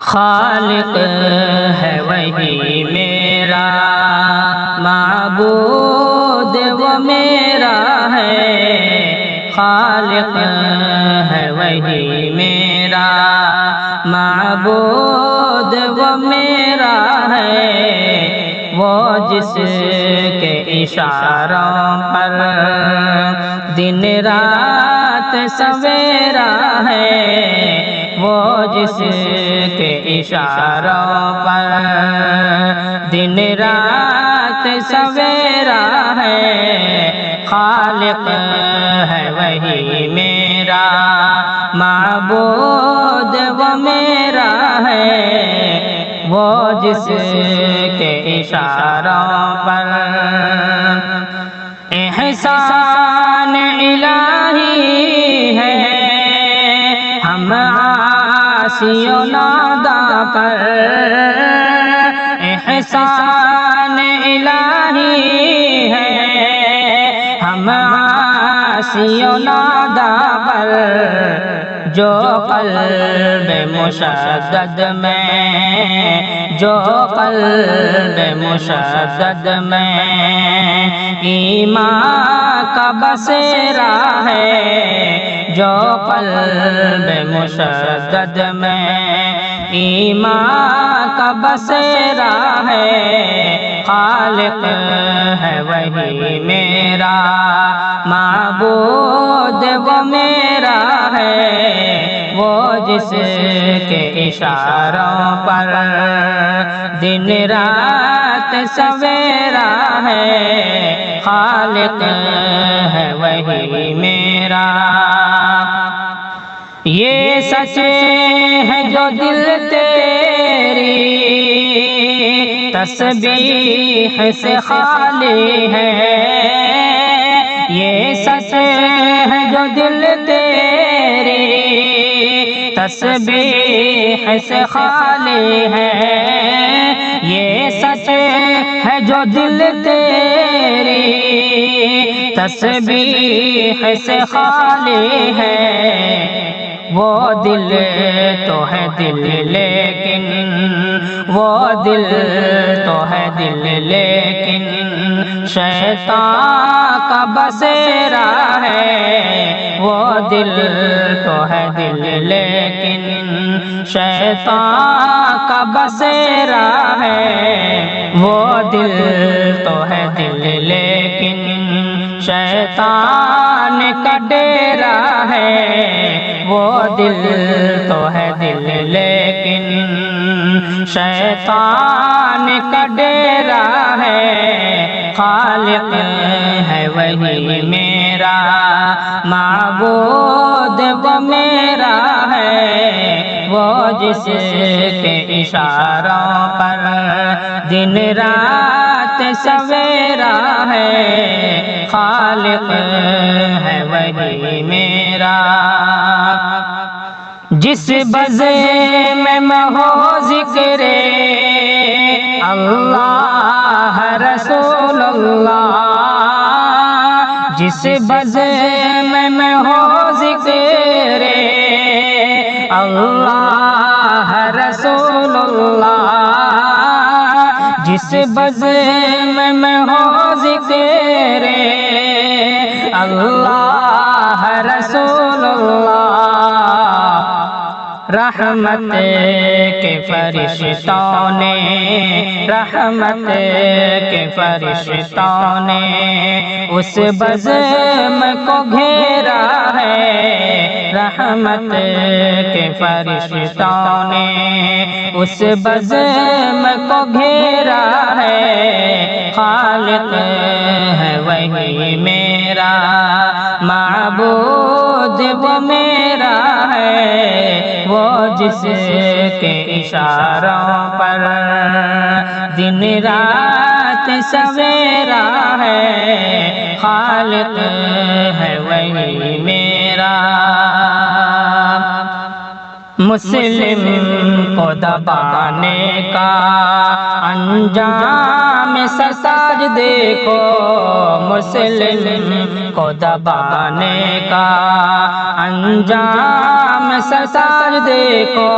خالق ہے وہی میرا، معبود وہ میرا ہے۔ خالق ہے وہی میرا، معبود وہ میرا ہے۔ وہ جس کے اشاروں پر دن رات سویرا ہے، وہ جس کے اشاروں پر دن رات سویرا ہے۔ خالق ہے وہی میرا، معبود وہ میرا ہے۔ وہ جس کے اشاروں پر احسان الہی ہے، ہم عاصی و ناداں پر احسان الہی ہے، ہم عاصی و ناداں پر۔ جو قلب مشدد میں، جو قلب مشدد میں ایمان کا بسیرا ہے، جو قلب مشدد میں ایمان کا بسیرا ہے۔ خالق ہے وہی میرا، معبود وہ میرا ہے۔ وہ جس کے اشاروں پر دن رات سویرا ہے۔ خالق ہے وہی میرا۔ یہ سچ ہے جو دل تیری تسبیح سے خالی ہے، یہ سچ ہے جو دل تیری تسبیح سے خالی ہے، یہ سچ ہے جو دل تیری تسبیح سے خالی ہے۔ وہ دل تو ہے دل لیکن، وہ دل تو ہے دل لیکن شیطان کا بسیرا ہے۔ وہ دل تو ہے دل لیکن شیطان کا بسیرا ہے۔ وہ دل تو ہے دل لیکن شیطان کا ڈیرا ہے۔ وہ دل تو ہے دل لیکن شیطان کا ڈیرا ہے۔ خالق ہے وہی میرا، معبود وہ میرا ہے۔ وہ جس کے اشاروں پر دن رات سویرا ہے۔ خالق ہے وہی میرا۔ جس بزم میں ہو ذکر اللہ رسول اللہ، جس بزم میں ہو ذکر اللہ رسول اللہ، جس بزم میں ہو ذکر اللہ رسول اللہ، رحمت کے فرشتوں نے، رحمت کے فرشتوں نے اس بزم کو گھیرا ہے۔ رحمت کے فرشتوں نے اس بزم کو گھیرا ہے۔ خالق ہے وہی میرا، معبود وہ میرا ہے۔ وہ جس کے اشاروں پر دن رات سویرا ہے۔ خالق ہے وہی میرا۔ مسلم کو دبانے کا انجام سساج دیکھو، مسلم کو دبانے کا انجام سجدے کو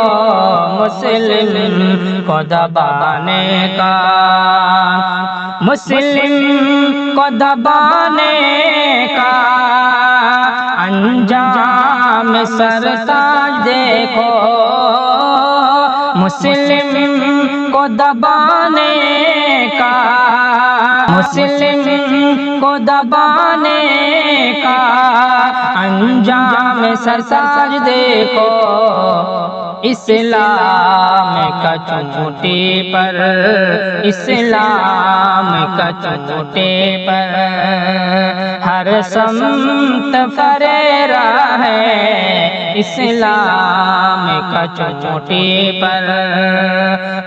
مسلم کو دبانے کا مسلم کو دبانے کا انجام سرتاج دیکھو مسلم کو دبانے کا مسلم کو دبانے کا انجام سرتاج دیکھو اسلام کا چوٹی پر اسلام کا چوٹی پر ہر سمت فریرا ہے اسلام کا چوٹی پر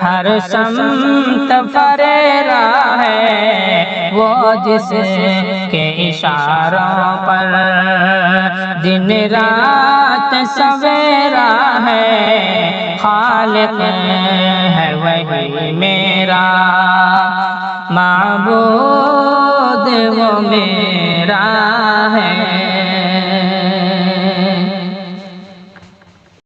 ہر سمت فریرا ہے وہ جس کے اشاروں پر دن رات سویرا ہے خالق ہے وہی میرا معبود وہ میرا ہے